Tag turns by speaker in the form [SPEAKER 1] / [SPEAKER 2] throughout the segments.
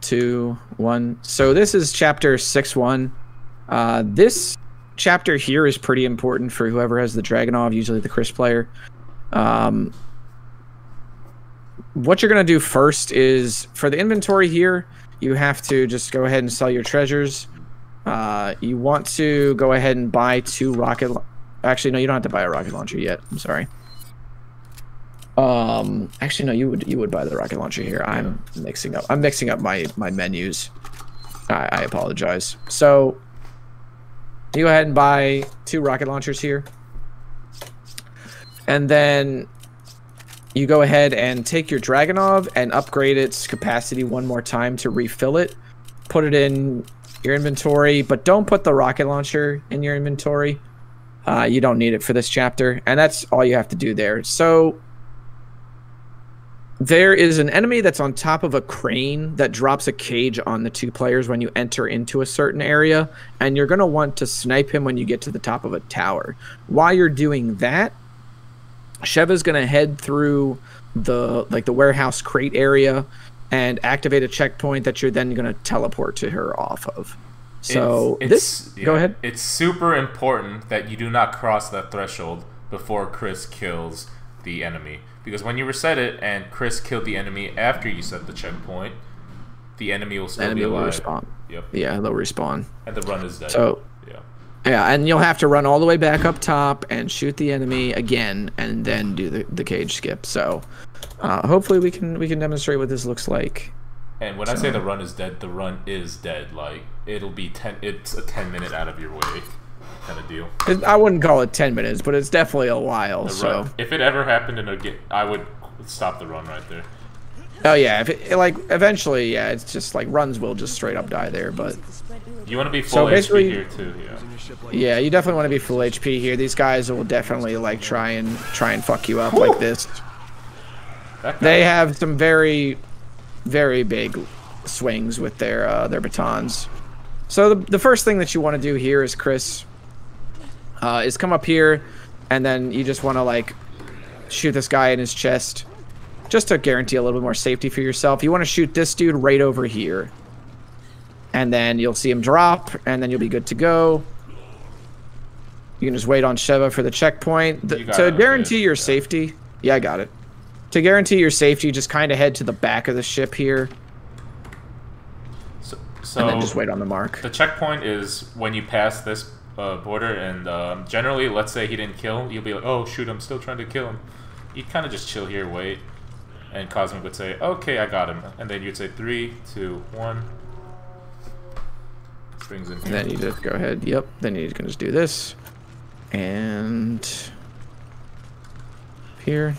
[SPEAKER 1] 2, 1. So this is chapter 6.1. This chapter here is pretty important for whoever has the Dragunov, usually the Chris player. What you're going to do first is, for the inventory here, you have to just go ahead and sell your treasures. You want to go ahead and buy 2 rocket... Actually, no, you don't have to buy a rocket launcher yet. I'm sorry. Actually, no, you would buy the rocket launcher here. I'm mixing up my menus. I apologize. So, you go ahead and buy 2 rocket launchers here. And then you go ahead and take your Dragunov and upgrade its capacity one more time to refill it. Put it in your inventory, but don't put the rocket launcher in your inventory. You don't need it for this chapter, and that's all you have to do there. So there is an enemy that's on top of a crane that drops a cage on the 2 players when you enter into a certain area, and you're going to want to snipe him when you get to the top of a tower. While you're doing that, Sheva's going to head through the warehouse crate area and activate a checkpoint that you're then going to teleport to her off of. So go ahead.
[SPEAKER 2] It's super important that you do not cross that threshold before Chris kills the enemy, because when you reset it and Chris killed the enemy after you set the checkpoint, the enemy will still be alive.
[SPEAKER 1] Will respawn.
[SPEAKER 2] Yep.
[SPEAKER 1] Yeah, they'll respawn.
[SPEAKER 2] And the run is dead.
[SPEAKER 1] So yeah, and you'll have to run all the way back up top and shoot the enemy again, and then do the cage skip. So hopefully we can demonstrate what this looks like.
[SPEAKER 2] And when I say the run is dead, the run is dead. Like, it'll be it's a 10-minute out of your way kind of deal.
[SPEAKER 1] I wouldn't call it 10 minutes, but it's definitely a while. So
[SPEAKER 2] if it ever happened in a game, I would stop the run right there.
[SPEAKER 1] Oh yeah, eventually, yeah, it's just like runs will just straight up die there, but
[SPEAKER 2] you want to be full HP here too,
[SPEAKER 1] yeah, you definitely want to be full HP here. These guys will definitely like try and fuck you up like this. They have some very, very big swings with their batons. So the first thing that you want to do here is, Chris, is come up here, and then you just want to like shoot this guy in his chest, just to guarantee a little bit more safety for yourself. You want to shoot this dude right over here, and then you'll see him drop, and then you'll be good to go. You can just wait on Sheva for the checkpoint. To guarantee your safety, yeah, I got it. To guarantee your safety, just kind of head to the back of the ship here.
[SPEAKER 2] So
[SPEAKER 1] and then just wait on the mark.
[SPEAKER 2] The checkpoint is when you pass this border, and generally, let's say he didn't kill, you'll be like, oh shoot, I'm still trying to kill him. You'd kind of just chill here, wait, and Cosmic would say, okay, I got him. And then you'd say 3, 2, 1. Brings in here.
[SPEAKER 1] And then you just go ahead, yep, then you can just do this. And here.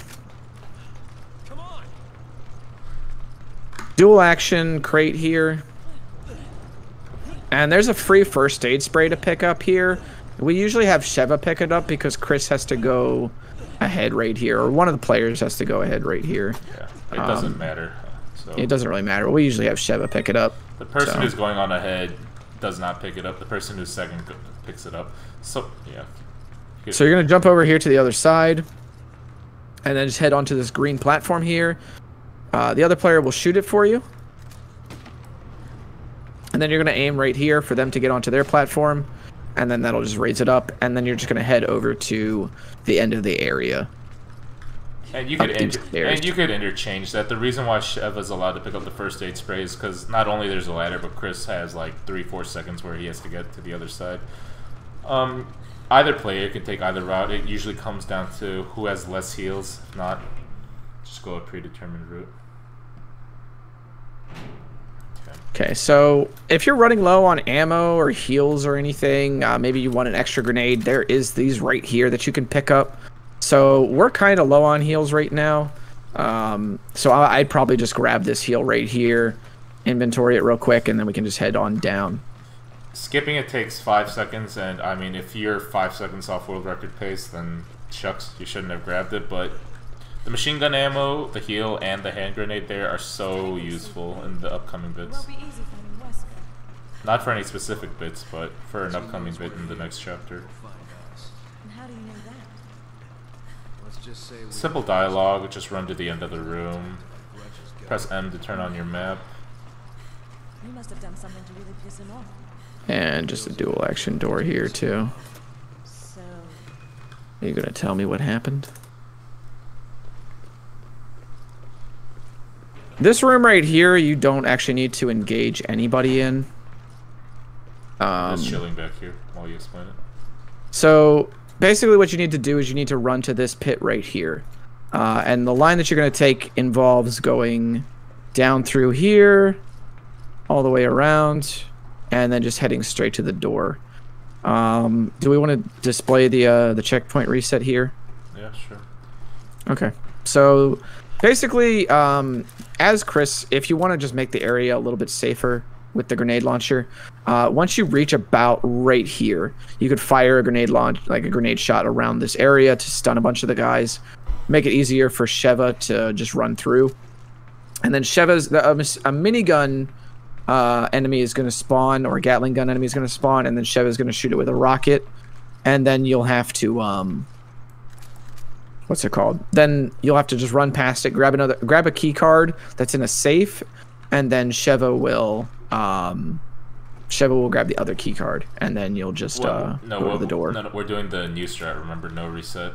[SPEAKER 1] Dual action crate here. And there's a free first aid spray to pick up here. We usually have Sheva pick it up because Chris has to go ahead right here, or one of the players has to go ahead right here.
[SPEAKER 2] Yeah, it doesn't matter. So
[SPEAKER 1] it doesn't really matter. We usually have Sheva pick it up.
[SPEAKER 2] The person who's going on ahead does not pick it up. The person who's second picks it up. So, yeah.
[SPEAKER 1] So you're going to jump over here to the other side, and then just head onto this green platform here. The other player will shoot it for you. And then you're going to aim right here for them to get onto their platform. And then that'll just raise it up. And then you're just going to head over to the end of the area.
[SPEAKER 2] And you could interchange that. The reason why Sheva's allowed to pick up the first aid spray is because not only there's a ladder, but Chris has like 3-4 seconds where he has to get to the other side. Either player can take either route. It usually comes down to who has less heals. If not, just go a predetermined route.
[SPEAKER 1] Okay, so if you're running low on ammo or heals or anything, maybe you want an extra grenade, there is these right here that you can pick up. So we're kind of low on heals right now. So I'd probably just grab this heal right here, inventory it real quick, and then we can just head on down.
[SPEAKER 2] Skipping it takes 5 seconds, and I mean, if you're 5 seconds off world record pace, then shucks, you shouldn't have grabbed it. But the machine gun ammo, the heal, and the hand grenade there are so useful in the upcoming bits. Not for any specific bits, but for an upcoming bit in the next chapter. Simple dialogue, just run to the end of the room. Press M to turn on your map.
[SPEAKER 3] You must have done something to really piss him off.
[SPEAKER 1] And just a dual action door here too.
[SPEAKER 3] So...
[SPEAKER 1] Are you gonna tell me what happened? This room right here, you don't actually need to engage anybody in.
[SPEAKER 2] Just chilling back here while you explain it.
[SPEAKER 1] So basically what you need to do is you need to run to this pit right here. And the line that you're going to take involves going down through here, all the way around, and then just heading straight to the door. Do we want to display the checkpoint reset here?
[SPEAKER 2] Yeah, sure.
[SPEAKER 1] Okay. So basically, as Chris, if you want to just make the area a little bit safer with the grenade launcher, once you reach about right here, you could fire a grenade launch, like a grenade shot around this area to stun a bunch of the guys, make it easier for Sheva to just run through. And then Sheva's a minigun enemy is going to spawn, or a Gatling gun enemy is going to spawn, and then Sheva's going to shoot it with a rocket, and then you'll have to what's it called? Then you'll have to just run past it, grab a key card that's in a safe, and then Sheva will grab the other key card, and then you'll just go to the door.
[SPEAKER 2] No, we're doing the new strat. Remember, no reset.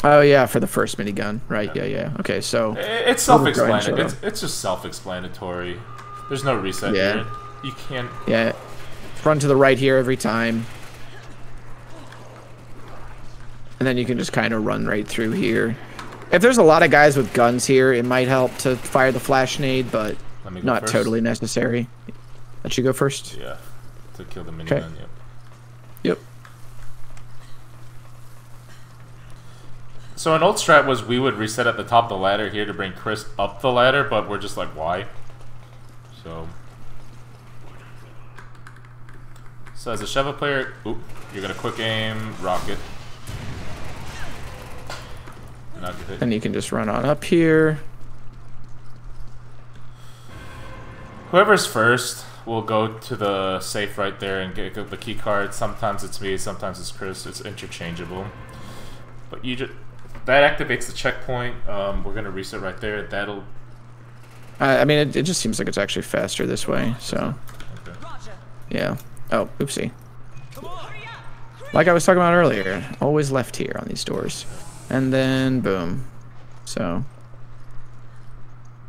[SPEAKER 1] Oh yeah, for the first minigun, right? Yeah. Okay, so
[SPEAKER 2] it's self-explanatory. It's just self-explanatory. There's no reset here. You can't.
[SPEAKER 1] Yeah, run to the right here every time. And then you can just kind of run right through here. If there's a lot of guys with guns here, it might help to fire the flash nade, but not totally necessary. Let you go first?
[SPEAKER 2] Yeah, to kill the minigun,
[SPEAKER 1] Yep.
[SPEAKER 2] So an old strat was we would reset at the top of the ladder here to bring Chris up the ladder, but we're just like, why? So as a Sheva player, you're going to quick aim, rocket.
[SPEAKER 1] And you can just run on up here.
[SPEAKER 2] Whoever's first will go to the safe right there and get the key card. Sometimes it's me, sometimes it's Chris. It's interchangeable. But that activates the checkpoint. We're gonna reset right there. That'll.
[SPEAKER 1] I mean, it just seems like it's actually faster this way. So.
[SPEAKER 2] Okay.
[SPEAKER 1] Yeah. Oh, oopsie. Like I was talking about earlier, always left here on these doors. And then, boom. So,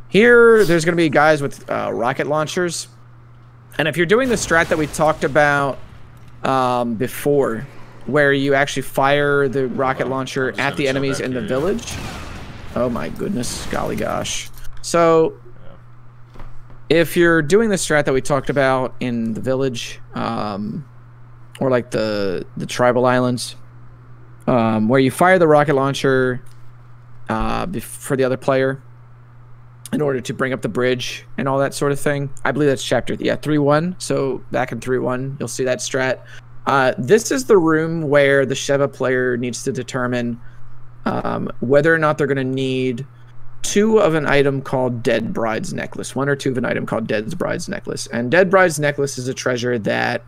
[SPEAKER 1] here, there's going to be guys with rocket launchers. And if you're doing the strat that we talked about before, where you actually fire the rocket launcher at the enemies in the village. Oh my goodness, golly gosh. So, if you're doing the strat that we talked about in the village, or like the tribal islands, where you fire the rocket launcher for the other player in order to bring up the bridge and all that sort of thing. I believe that's chapter 3.1. So back in 3.1, you'll see that strat. This is the room where the Sheva player needs to determine whether or not they're going to need 2 of an item called Dead Bride's Necklace. 1 or 2 of an item called Dead Bride's Necklace. And Dead Bride's Necklace is a treasure that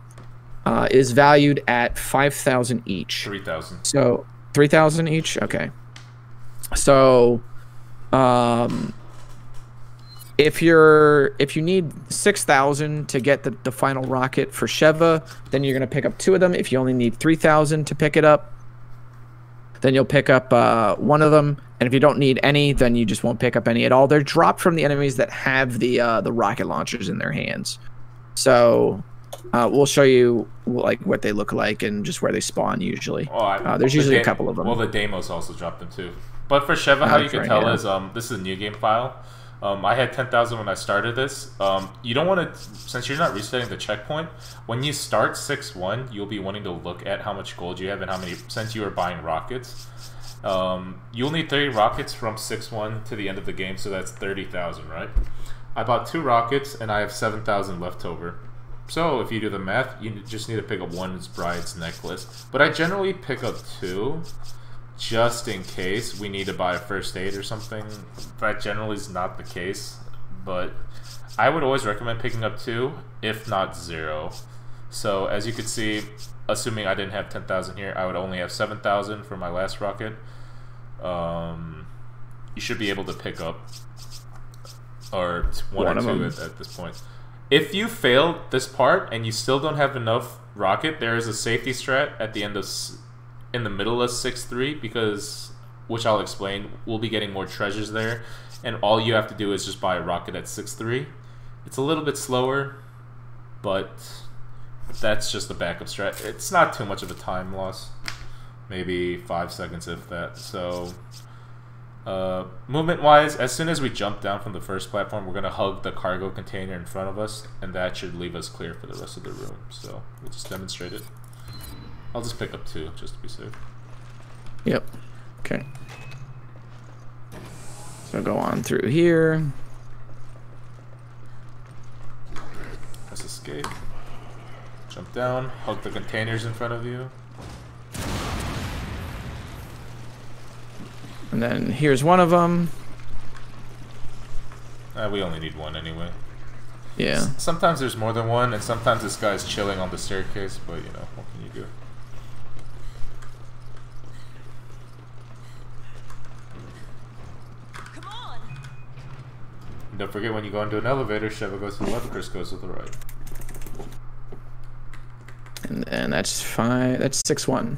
[SPEAKER 1] is valued at 5,000 each.
[SPEAKER 2] 3,000.
[SPEAKER 1] So 3,000 each. Okay. So, if you need 6,000 to get the final rocket for Sheva, then you're gonna pick up 2 of them. If you only need 3,000 to pick it up, then you'll pick up 1 of them. And if you don't need any, then you just won't pick up any at all. They're dropped from the enemies that have the rocket launchers in their hands. So. We'll show you like what they look like and just where they spawn usually. There's usually a couple of them.
[SPEAKER 2] Well, the Deimos also dropped them too. But for Sheva, how you can tell is this is a new game file. I had 10,000 when I started this. You don't want to, since you're not resetting the checkpoint, when you start 6-1, you'll be wanting to look at how much gold you have and how many, since you are buying rockets. You'll need 30 rockets from 6-1 to the end of the game, so that's 30,000, right? I bought 2 rockets and I have 7,000 left over. So if you do the math, you just need to pick up 1 Bride's Necklace. But I generally pick up 2, just in case we need to buy a first aid or something. That generally is not the case, but I would always recommend picking up 2, if not 0. So as you can see, assuming I didn't have 10,000 here, I would only have 7,000 for my last rocket. You should be able to pick up or one or two at this point. if you fail this part and you still don't have enough rocket, there is a safety strat at the end of in the middle of 6-3 because, which I'll explain, we'll be getting more treasures there, and all you have to do is just buy a rocket at 6-3. It's a little bit slower, but that's just a backup strat. It's not too much of a time loss, maybe 5 seconds if that. So movement wise, as soon as we jump down from the first platform, we're gonna hug the cargo container in front of us, and that should leave us clear for the rest of the room. So we'll just demonstrate it. I'll just pick up 2 just to be safe.
[SPEAKER 1] Yep. Okay. So go on through here.
[SPEAKER 2] Let's escape. Jump down, hug the containers in front of you.
[SPEAKER 1] And then here's one of them.
[SPEAKER 2] We only need 1 anyway.
[SPEAKER 1] Yeah.
[SPEAKER 2] Sometimes there's more than 1, and sometimes this guy's chilling on the staircase, but you know, what can you do?
[SPEAKER 3] Come on.
[SPEAKER 2] And don't forget, when you go into an elevator, Sheva goes to the left, Chris goes to the right.
[SPEAKER 1] And that's 5. That's 6-1.